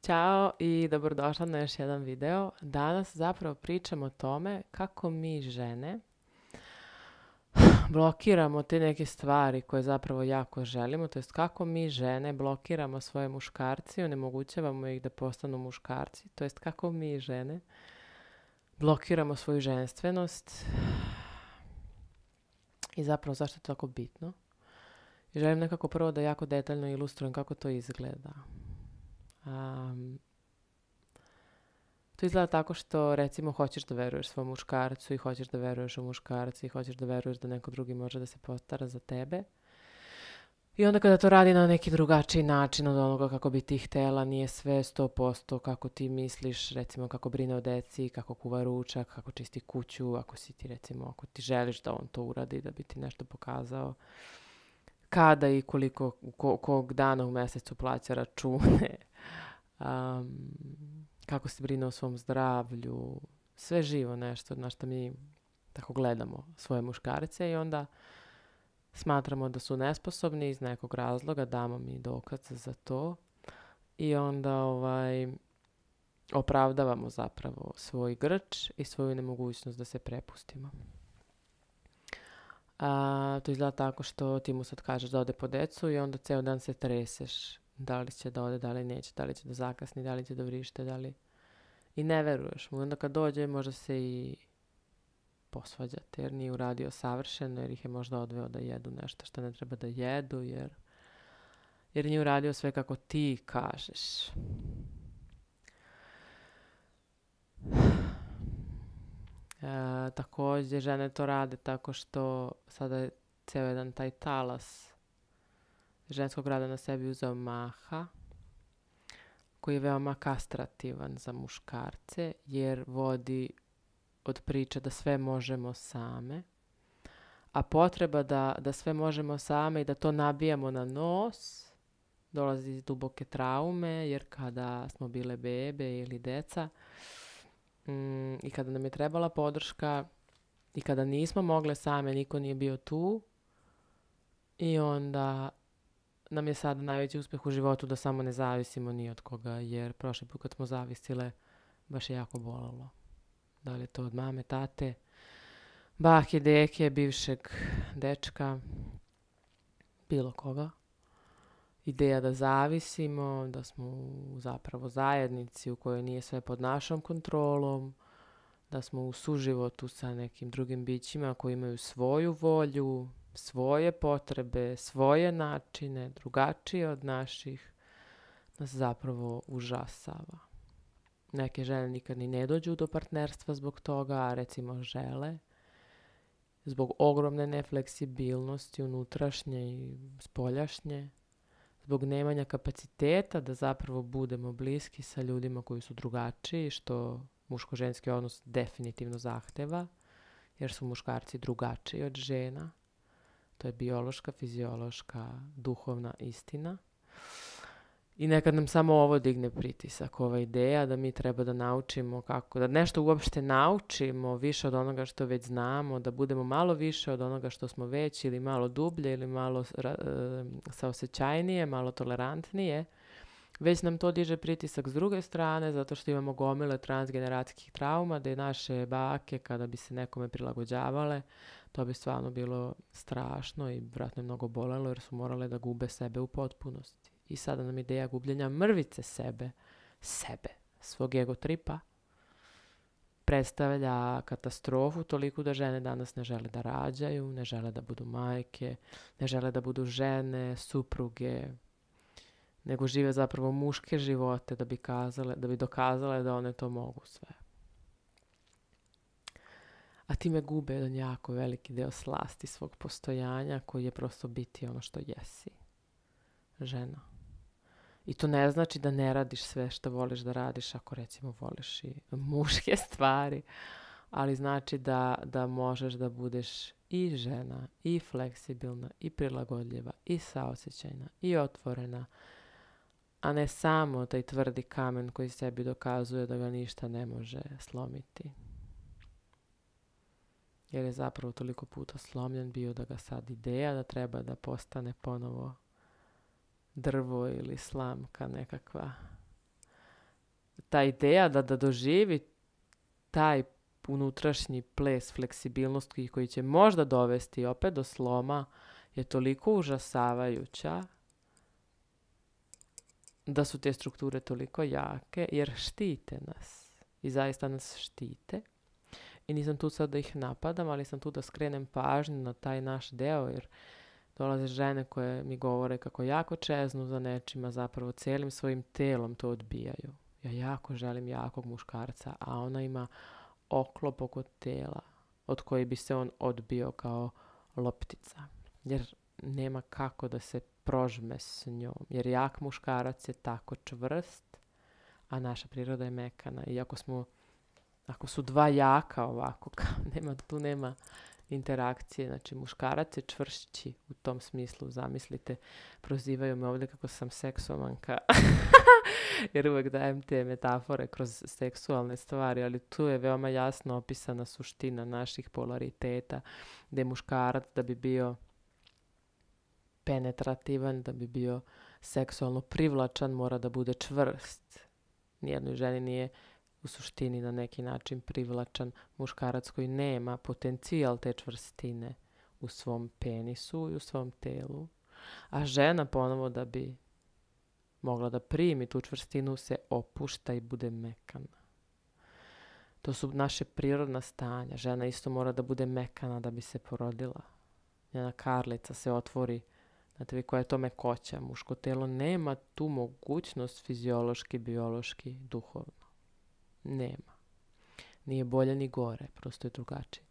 Ćao i dobrodošla na još jedan video. Danas zapravo pričamo o tome kako mi žene blokiramo te neke stvari koje zapravo jako želimo, to jest kako mi žene blokiramo svoje muškarce i onemogućavamo ih da postanu muškarci, to jest kako mi žene blokiramo svoju ženstvenost i zapravo zašto je to tako bitno. I želim nekako prvo da jako detaljno ilustrujem kako to izgleda. To izgleda tako što, recimo, hoćeš da veruješ svom muškarcu i hoćeš da veruješ u muškarci i hoćeš da veruješ da neko drugi može da se postara za tebe. I onda kada to radi na neki drugačiji način od onoga kako bi ti htjela, nije sve 100% kako ti misliš, recimo kako brine o deci, kako kuva ručak, kako čisti kuću, ako ti želiš da on to uradi, da bi ti nešto pokazao, kada i koliko, kog dana u mjesecu plaća račune, kako se brine o svom zdravlju, sve živo nešto na što mi tako gledamo svoje muškarce i onda smatramo da su nesposobni iz nekog razloga, damo mi dokaz za to i onda opravdavamo zapravo svoj grč i svoju nemogućnost da se prepustimo. To izgleda tako što ti mu sad kažeš da ode po decu i onda ceo dan se treseš. Da li će da ode, da li neće, da li će da zakasni, da li će da vrište, da li... I ne veruješ mu. Onda kad dođe možda se i posvađate jer nije uradio savršeno, jer ih je možda odveo da jedu nešto što ne treba da jedu, jer nije uradio sve kako ti kažeš. Također žene to rade tako što sada je ceo jedan taj talas ženskog rada na sebi uzeo maha, koji je veoma kastrativan za muškarce, jer vodi od priče da sve možemo same, a potreba da sve možemo same i da to nabijamo na nos dolazi iz duboke traume, jer kada smo bile bebe ili deca i kada nam je trebala podrška i kada nismo mogle same, niko nije bio tu i onda nam je sad najveći uspjeh u životu da samo ne zavisimo ni od koga, jer prošli put kad smo zavisile baš je jako bolelo. Da li je to od mame, tate, bake, deke, bivšeg dečka, bilo koga. Ideja da zavisimo, da smo u zapravo zajednici u kojoj nije sve pod našom kontrolom, da smo u suživotu sa nekim drugim bićima koji imaju svoju volju, svoje potrebe, svoje načine, drugačije od naših, nas zapravo užasava. Neke žene nikad ni ne dođu do partnerstva zbog toga, a recimo žele, zbog ogromne nefleksibilnosti unutrašnje i spoljašnje, zbog nemanja kapaciteta da zapravo budemo bliski sa ljudima koji su drugačiji, što muško-ženski odnos definitivno zahteva, jer su muškarci drugačiji od žena. To je biološka, fiziološka, duhovna istina. I nekad nam samo ovo digne pritisak, ova ideja da mi treba da naučimo kako, da nešto uopšte naučimo više od onoga što već znamo, da budemo malo više od onoga što smo već ili malo dublje ili malo saosećajnije, malo tolerantnije. Već nam to diže pritisak s druge strane, zato što imamo gomile transgeneracijskih trauma, da je naše bake, kada bi se nekome prilagođavale, to bi stvarno bilo strašno i vjerojatno je mnogo bolelo jer su morale da gube sebe u potpunosti. I sada nam ideja gubljenja mrvice sebe, svog ego tripa, predstavlja katastrofu toliko da žene danas ne žele da rađaju, ne žele da budu majke, ne žele da budu žene, supruge, nego žive zapravo muške živote da bi dokazale da one to mogu sve. A time gube jedan jako veliki deo slasti svog postojanja koji je prosto biti ono što jesi. Žena. I to ne znači da ne radiš sve što voliš da radiš ako recimo voliš i muške stvari, ali znači da možeš da budeš i žena, i fleksibilna, i prilagodljiva, i saosjećajna, i otvorena, a ne samo taj tvrdi kamen koji sebi dokazuje da ga ništa ne može slomiti. Jer je zapravo toliko puta slomljen bio da ga sad ideja da treba da postane ponovo drvo ili slamka nekakva ta ideja da doživi taj unutrašnji ples fleksibilnosti koji će možda dovesti opet do sloma je toliko užasavajuća da su te strukture toliko jake jer štite nas i zaista nas štite. I nisam tu sad da ih napadam, ali sam tu da skrenem pažnju na taj naš deo jer dolaze žene koje mi govore kako jako čeznu za nečima, zapravo cijelim svojim telom to odbijaju. Ja jako želim jakog muškarca, a ona ima oklop oko tela od koji bi se on odbio kao loptica. Jer nema kako da se prožme s njom. Jer jak muškarac je tako čvrst, a naša priroda je mekana. I ako su dva jaka ovako, tu nema interakcije. Znači, muškarac je čvršći u tom smislu. Zamislite, prozivaju me ovdje kako sam seksomanka. Jer uvijek dajem te metafore kroz seksualne stvari, ali tu je veoma jasno opisana suština naših polariteta, gdje muškarac da bi bio penetrativan, da bi bio seksualno privlačan, mora da bude čvrst. Nijednoj ženi nije u suštini na neki način privlačan muškarac koji nema potencijal te čvrstine u svom penisu i u svom telu. A žena ponovo da bi mogla da primi tu čvrstinu se opušta i bude mekana. To su naše prirodna stanja. Žena isto mora da bude mekana da bi se porodila. Njena karlica se otvori. Znate vi koja je to mekoća? Muško telo nema tu mogućnost fiziološki, biološki, duhovno. Nema. Nije bolje ni gore, prosto je drugačije.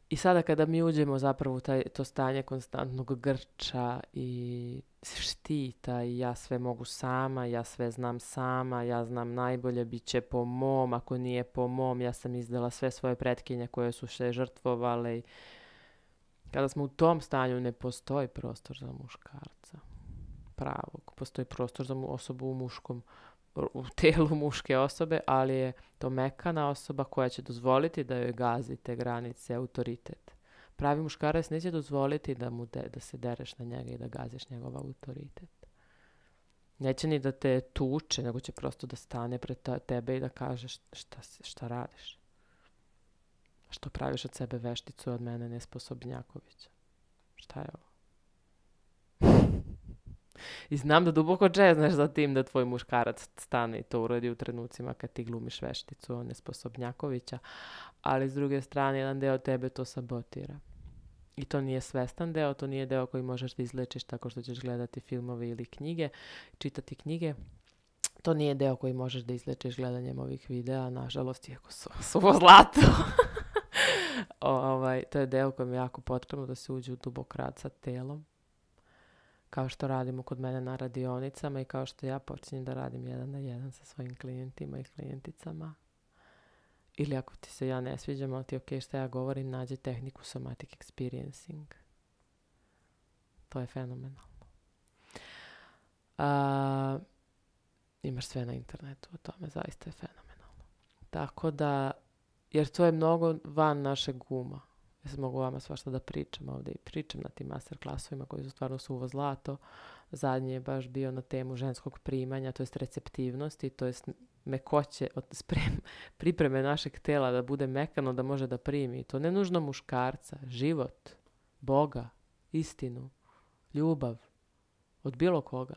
I sada kada mi uđemo zapravo u to stanje konstantnog grča i štita i ja sve mogu sama, ja sve znam sama, ja znam najbolje, bit će po mom, ako nije po mom, ja sam izdala sve svoje pretkinje koje su se žrtvovale. I kada smo u tom stanju ne postoji prostor za muškarca pravog. Postoji prostor za osobu u telu muške osobe, ali je to mekana osoba koja će dozvoliti da joj gazi te granice, autoritet. Pravi muškarac neće dozvoliti da se dereš na njega i da gaziš njegov autoritet. Neće ni da te tuče, nego će prosto da stane pred tebe i da kaže šta radiš. Što praviš od sebe vešticu, od mene nesposobnjakovića. Šta je ovo? I znam da duboko džezneš za tim da tvoj muškarac stane i to uradi u trenucima kad ti glumiš vešticu od nesposobnjakovića, ali s druge strane jedan deo tebe to sabotira. I to nije svestan deo, to nije deo koji možeš da izlečiš tako što ćeš gledati filmove ili knjige, čitati knjige. To nije deo koji možeš da izlečiš gledanjem ovih videa, nažalost, iako su suvo zlato. To je deo kojem je jako potrebno da se uđe u dubok rad sa telom. Kao što radimo kod mene na radionicama i kao što ja počinjem da radim 1 na 1 sa svojim klijentima i klijenticama. Ili ako ti se ja ne sviđam, ali ti ok što ja govorim, nađi tehniku somatic experiencing. To je fenomenalno. Imaš sve na internetu o tome, zaista je fenomenalno. Tako da, jer to je mnogo van našeg uma. Ja sam mogu vama svašta da pričam ovdje i pričam na tim master klasovima koji su stvarno suvo zlato. Zadnji je baš bio na temu ženskog primanja, to jest receptivnosti, to jest mekoće, pripreme našeg tela da bude mekano, da može da primi. To ne nužno muškarca, život, Boga, istinu, ljubav, od bilo koga.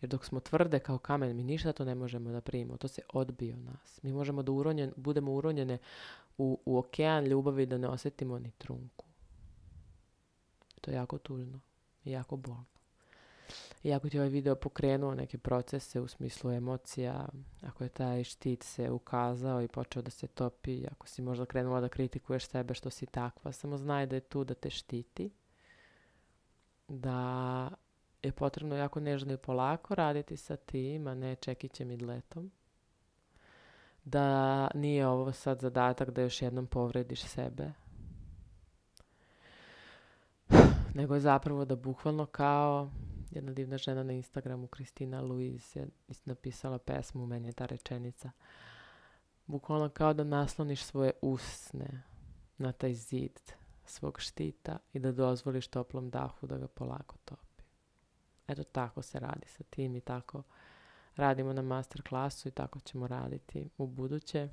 Jer dok smo tvrde kao kamen, mi ništa to ne možemo da primimo. To se odbije od nas. Mi možemo da budemo uronjene u okean ljubavi da ne osjetimo ni trunku. To je jako tužno i jako bolno. I ako ti ovaj video pokrenuo neke procese u smislu emocija, ako je taj štit se ukazao i počeo da se topi, ako si možda krenula da kritikuješ sebe što si takva, samo znaj da je tu da te štiti, da je potrebno jako nežno i polako raditi sa tim, a ne čekićem i dletom. Da nije ovo sad zadatak da još jednom povrediš sebe, nego je zapravo da bukvalno kao jedna divna žena na Instagramu, Kristina Luiz, je napisala pesmu, meni je ta rečenica, bukvalno kao da nasloniš svoje usne na taj zid svog štita i da dozvoliš toplom dahu da ga polako topi. Eto tako se radi sa tim i tako radimo na master klasu i tako ćemo raditi u buduće.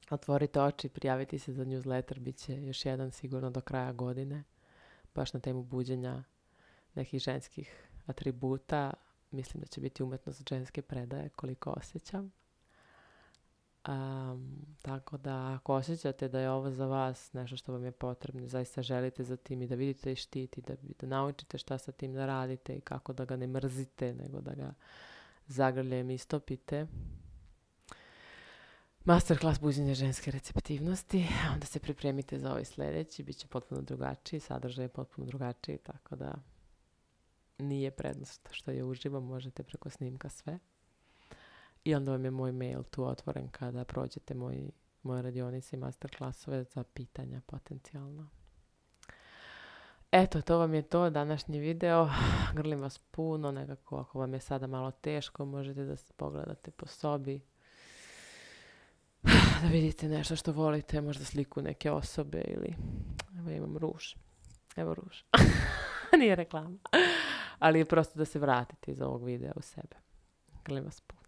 Otvorite oči, prijaviti se za newsletter, bit će još jedan sigurno do kraja godine, baš na temu buđenja nekih ženskih atributa. Mislim da će biti umetnost ženske predaje, koliko osjećam. Tako da ako osjećate da je ovo za vas nešto što vam je potrebno, zaista želite za tim i da vidite i štiti, da naučite šta sa tim da radite i kako da ga ne mrzite, nego da ga zagrljem istopite. Masterclass buđenja ženske receptivnosti, a onda se pripremite za ovaj sljedeći, bit će potpuno drugačiji, sadržaj je potpuno drugačiji, tako da nije prednost što je uživo, možete preko snimka sve. I onda vam je moj mail tu otvoren kada prođete moje radionice i masterclassove za pitanja potencijalno. Eto, to vam je to, današnji video. Grlim vas puno, nekako ako vam je sada malo teško, možete da se pogledate po sobi, da vidite nešto što volite, možda sliku neke osobe ili... Evo imam ruž. Evo ruž. Nije reklama. Ali je prosto da se vratite iz ovog videa u sebe. Grlim vas puno.